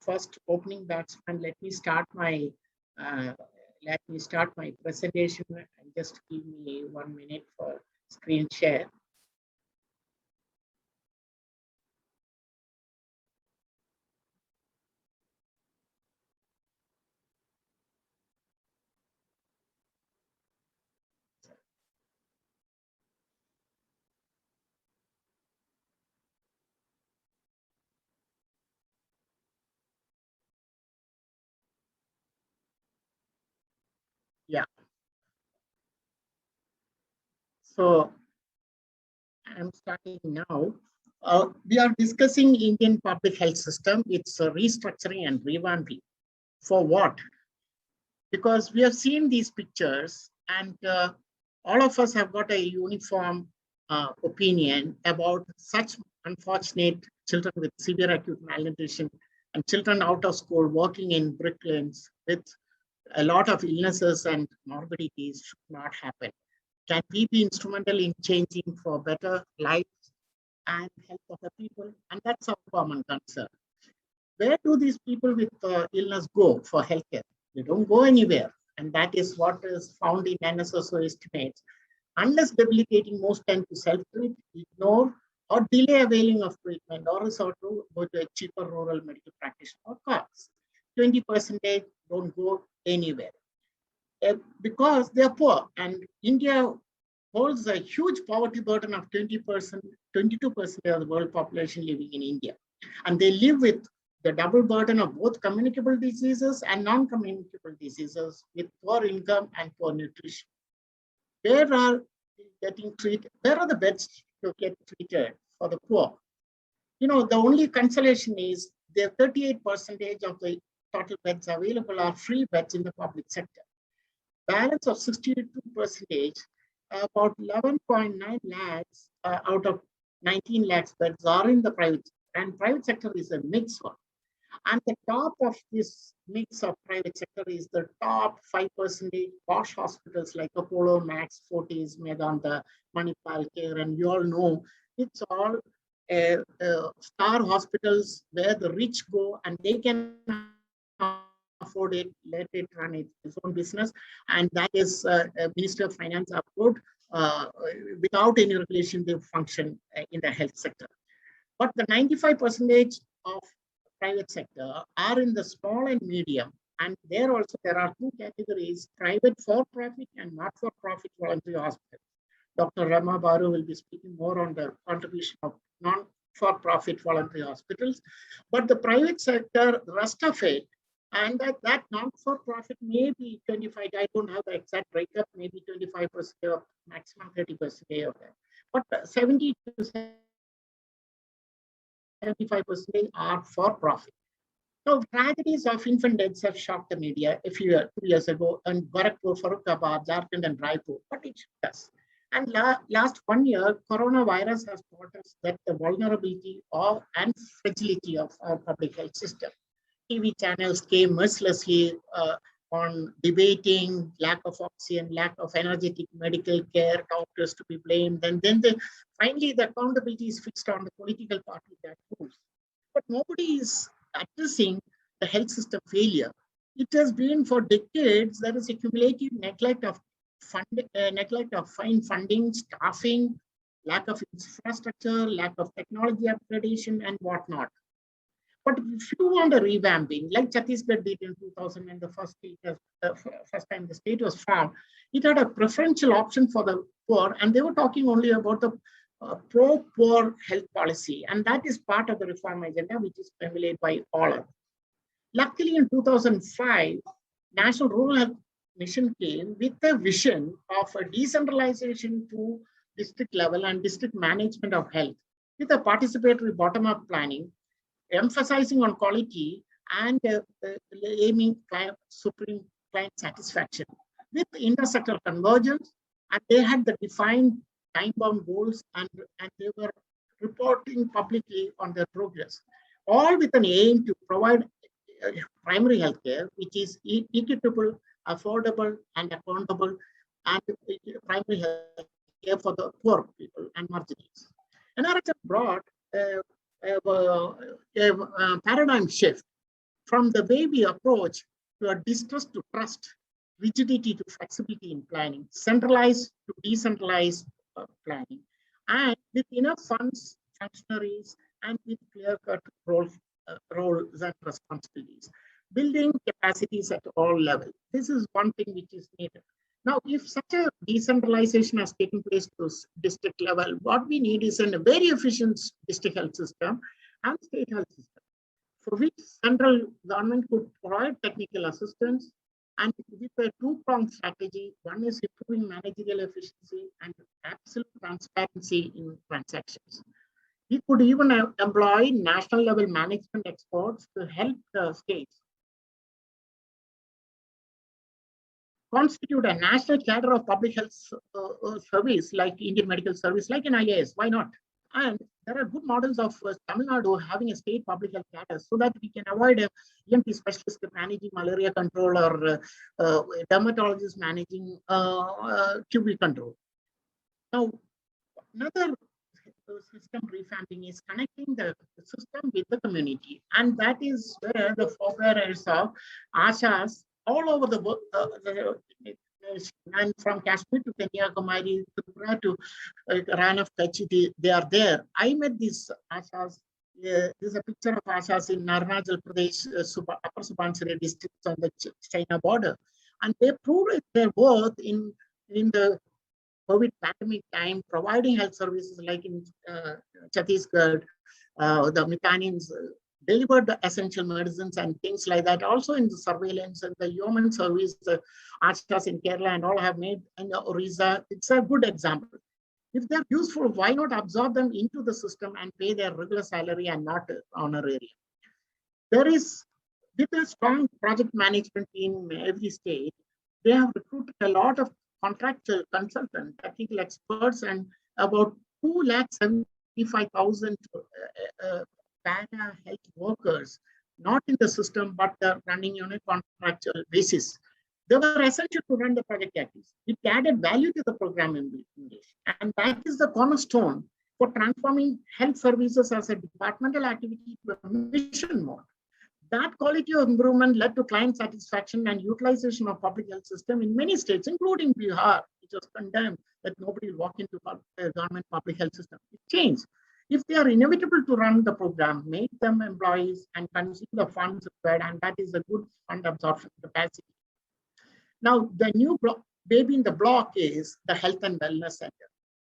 first opening batsman, let me start my presentation. And just give me 1 minute for screen share. Yeah. So I'm starting now. We are discussing Indian public health system. It's restructuring and revamping. For what? Because we have seen these pictures, and all of us have got a uniform opinion about such unfortunate children with severe acute malnutrition and children out of school working in brick lanes with a lot of illnesses and morbidities should not happen. Can we be instrumental in changing for better life and health of the people? And that's our common concern. Where do these people with illness go for healthcare? They don't go anywhere. And that is what is found in NSSO estimates. Unless debilitating, most tend to self-treat, ignore, or delay availing of treatment, or resort to go to a cheaper rural medical practitioner or costs. 20% don't go anywhere. Because they are poor, and India holds a huge poverty burden of 20%, 22% of the world population living in India. And they live with the double burden of both communicable diseases and non-communicable diseases with poor income and poor nutrition. Where are getting treated? Where are the beds to get treated for the poor? You know, the only consolation is the 38% of the total beds available are free beds in the public sector. Balance of 62%, about 11.9 lakhs out of 19 lakhs beds are in the private, and private sector is a mixed one. And the top of this mix of private sector is the top 5% posh hospitals like Apollo, Max, Fortis, Medanta, Manipal Care, and you all know it's all star hospitals where the rich go and they can afford it, let it run its own business. And that is Ministry of Finance approved. Without any regulation, they function in the health sector. But the 95% of private sector are in the small and medium. And there also, there are two categories, private for-profit and not-for-profit voluntary hospitals. Dr. Rama will be speaking more on the contribution of non-for-profit voluntary hospitals. But the private sector, the rest of it, and that non-for-profit may be 25, I don't have the exact breakup, maybe 25% or maximum 30% of that. But 70 to 75% are for profit. So tragedies of infant deaths have shocked the media a few 2 years ago in Gorakhpur, Farrukhabad, Jharkhand, and Raipur, but it does. And last 1 year, coronavirus has taught us that the vulnerability of and fragility of our public health system. TV channels came mercilessly on debating lack of oxygen, lack of energetic medical care, doctors to be blamed. And then finally, the accountability is fixed on the political party that rules. But nobody is addressing the health system failure. It has been for decades, there is a cumulative neglect of funding, staffing, lack of infrastructure, lack of technology upgradation, and whatnot. But if you want a revamping, like Chhattisgarh did in 2000, when the first time the state was formed, it had a preferential option for the poor, and they were talking only about the pro-poor health policy, and that is part of the reform agenda, which is prevalent by all of us. Luckily, in 2005, National Rural Health Mission came with a vision of a decentralization to district level and district management of health with a participatory bottom-up planning, emphasizing on quality and aiming supreme client satisfaction with intersectoral convergence. And they had the defined time-bound goals, and they were reporting publicly on their progress, all with an aim to provide primary health care, which is equitable, affordable, and accountable, and primary health care for the poor people and marginals. NRHM brought a paradigm shift from the way we approach to a distrust to trust, rigidity to flexibility in planning, centralized to decentralized planning, and with enough funds, functionaries, and with clear-cut roles and responsibilities, building capacities at all levels. This is one thing which is needed. Now, if such a decentralization has taken place to district level, what we need is a very efficient district health system and state health system, for which central government could provide technical assistance and with a two-pronged strategy. One is improving managerial efficiency and absolute transparency in transactions. We could even employ national level management experts to help the states constitute a national cadre of public health service like Indian Medical Service, like an IAS. Why not? And there are good models of Tamil Nadu having a state public health cadre so that we can avoid a EMT specialist managing malaria control or dermatologist managing TB control. Now, another system revamping is connecting the system with the community. And that is where the forebearers of ASHAs all over the world, and from Kashmir to Kanyakumari, Tripura to Ran of Kachiti, they are there. I met these ASHAs. There's a picture of ASHAs in Arunachal Pradesh, Upper Subansiri district on the China border. And they proved their worth in the COVID pandemic time, providing health services like in Chhattisgarh, the mechanins delivered the essential medicines and things like that. Also in the surveillance and the human service, the ASHAs in Kerala and all have made, and Orissa, it's a good example. If they're useful, why not absorb them into the system and pay their regular salary and not honorary? There is, with a strong project management in every state, they have recruited a lot of contractual consultants, technical experts, and about 275,000 para health workers, not in the system, but they're running on a contractual basis. They were essential to run the project activities. It added value to the program implementation. And that is the cornerstone for transforming health services as a departmental activity to a mission mode. That quality of improvement led to client satisfaction and utilization of public health system in many states, including Bihar, which was condemned that nobody will walk into the government public health system. It changed. If they are inevitable to run the program, make them employees and consume the funds required, and that is a good fund absorption capacity. Now, the new baby in the block is the Health and Wellness Center.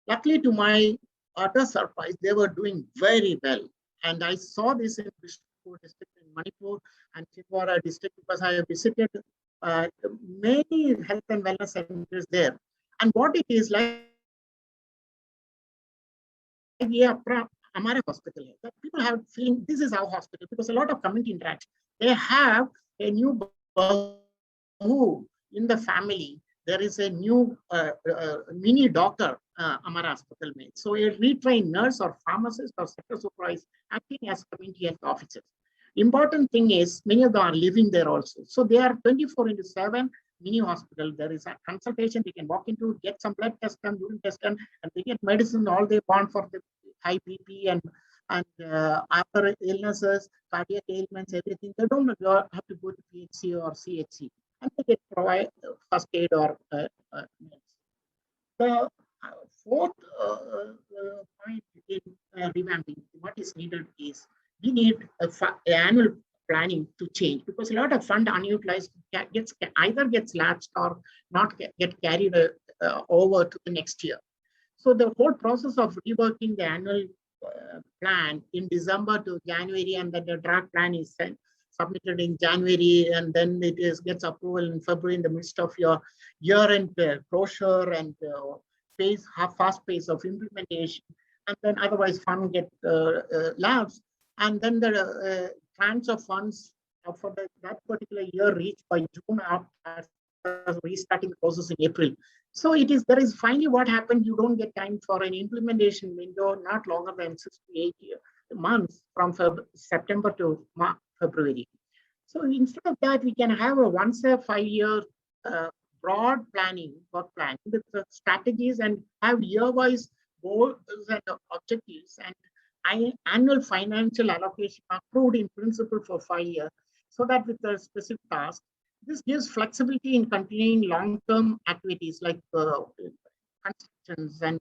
Luckily, to my utter surprise, they were doing very well. And I saw this in Restructure district in Manipur and Chitwara district because I have visited many health and wellness centers there. And what it is like, Amara hospital, that people have feeling this is our hospital because a lot of community interaction. They have a new who in the family. There is a new mini doctor Amara hospital made. So a retrained nurse or pharmacist or sector supervisor acting as community health officers. Important thing is many of them are living there also. So they are 24/7 mini hospital. There is a consultation they can walk into, get some blood test done, urine test done, and they get medicine all they want for the high BP and other illnesses, cardiac ailments, everything. They don't have to go to PHC or CHC, and they get provide first aid or the fourth point in revamping. What is needed is we need annual planning to change because a lot of fund unutilized either gets lapsed or not get carried over to the next year. So the whole process of reworking the annual plan in December to January, and then the draft plan is submitted in January, and then it gets approval in February in the midst of your year-end closure and fast pace of implementation, and then otherwise fund get lapsed, and then the tranche of funds for that particular year reach by June after restarting the process in April. So there is finally what happened, you don't get time for an implementation window, not longer than 6 to 8 months from September to February. So instead of that, we can have a once a 5-year broad planning, work plan with the strategies and have year-wise goals and objectives and annual financial allocation approved in principle for 5 years. so that with a specific task, this gives flexibility in continuing long-term activities like constructions and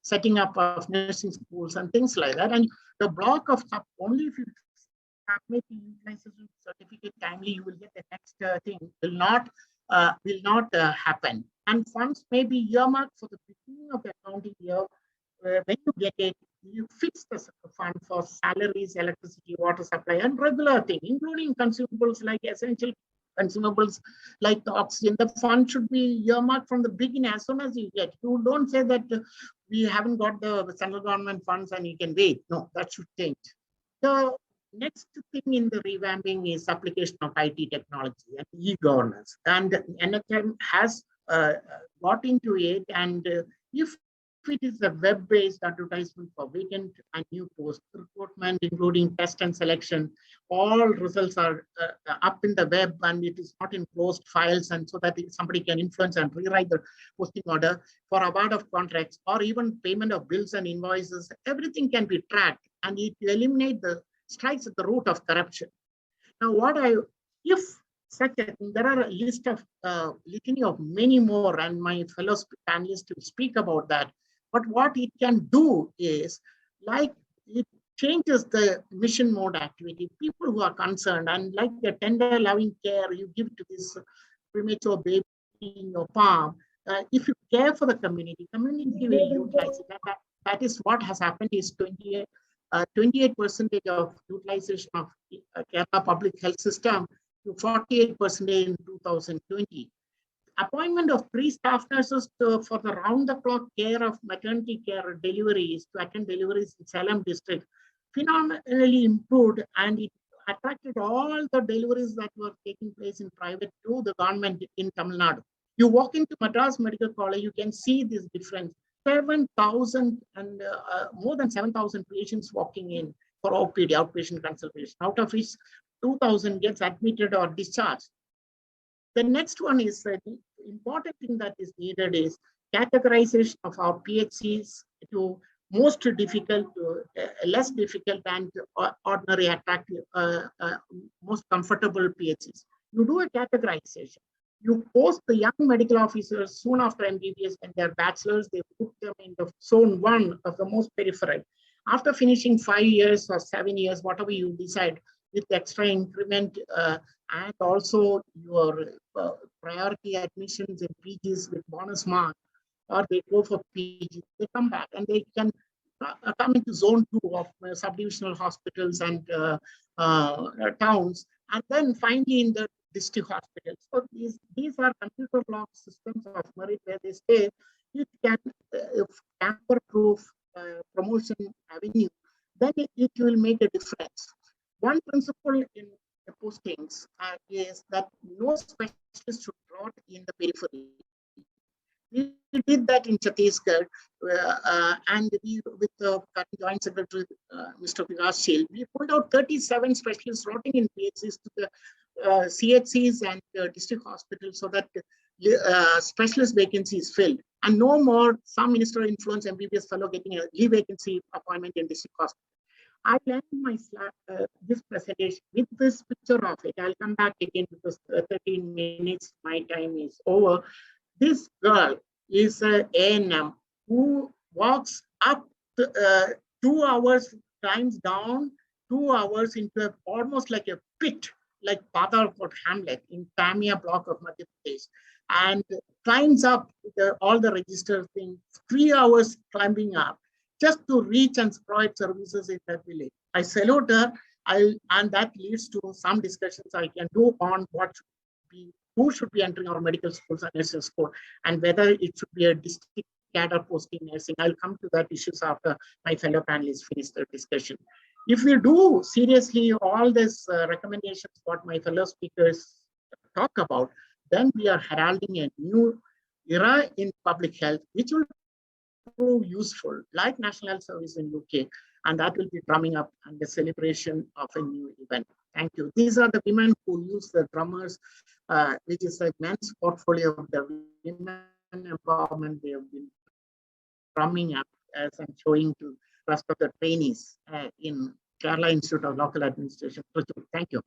setting up of nursing schools and things like that. And the block of only if you submit the utilization certificate timely, you will get the next thing. Will not happen. And funds may be earmarked for the beginning of the accounting year. When you get it, you fix the fund for salaries, electricity, water supply, and regular thing, including consumables like essential consumables like the oxygen. The fund should be earmarked from the beginning as soon as you get. You don't say that we haven't got the central government funds and you can wait. No, that should change. The next thing in the revamping is application of IT technology and e-governance. And NHM has got into it. And if it is a web-based advertisement for vacant and new post recruitment, including test and selection, all results are up in the web and it is not in closed files, and so that somebody can influence and rewrite the posting order for award of contracts or even payment of bills and invoices. Everything can be tracked and it eliminates the strikes at the root of corruption. Now, if such a thing, there are a list of litany of many more, and my fellow panelists will speak about that. But what it can do is, like, it changes the mission mode activity. People who are concerned, and like the tender loving care you give to this premature baby in your palm, if you care for the community will utilize it. That is what has happened is 28% of utilization of Kerala public health system to 48% in 2020. Appointment of 3 staff nurses for the round-the-clock care of maternity care deliveries to attend deliveries in Salem district phenomenally improved, and it attracted all the deliveries that were taking place in private to the government in Tamil Nadu. You walk into Madras Medical College, you can see this difference. 7,000 and more than 7,000 patients walking in for OPD, outpatient consultation, out of which 2,000 gets admitted or discharged. The next one is the important thing that is needed is categorization of our PHCs to most difficult, less difficult, and ordinary, attractive, most comfortable PHCs. You do a categorization. You post the young medical officers soon after MBBS and their bachelors, they put them in the zone 1 of the most peripheral. After finishing 5 years or 7 years, whatever you decide, with extra increment and also your priority admissions in PGs with bonus mark, or they go for PG, they come back and they can come into zone 2 of subdivisional hospitals and towns, and then finally in the district hospitals. So these are computer locked systems of merit where they say it can, if tamper-proof promotion avenue, then it will make a difference. One principle in the postings is that no specialist should rot in the periphery. We did that in Chhattisgarh, and with the Joint Secretary, Mr. Vikas Shil, we pulled out 37 specialists rotting in PHCs to the CHCs and district hospitals so that specialist vacancy is filled. And no more some minister influence MBBS fellow getting a leave vacancy appointment in district hospital. I end my this presentation with this picture of it. I'll come back again because 13 minutes, my time is over. This girl is an ANM who walks up 2 hours, climbs down 2 hours into almost like a pit, like Padalkot Hamlet in Tamia block of Madhya Pradesh, and climbs up all the register things, 3 hours climbing up, just to reach and provide services in that village. I salute her, and that leads to some discussions I can do on what should be, who should be entering our medical schools and nursing school, and whether it should be a district cadre posting nursing. I'll come to that issues after my fellow panelists finish the discussion. If we do seriously all these recommendations, what my fellow speakers talk about, then we are heralding a new era in public health, which will prove useful, like National Health Service in UK, and that will be drumming up and the celebration of a new event. Thank you. These are the women who use the drummers, which is a men's portfolio of the women empowerment. They have been drumming up as I'm showing to the rest of the trainees in Kerala Institute of Local Administration. Thank you.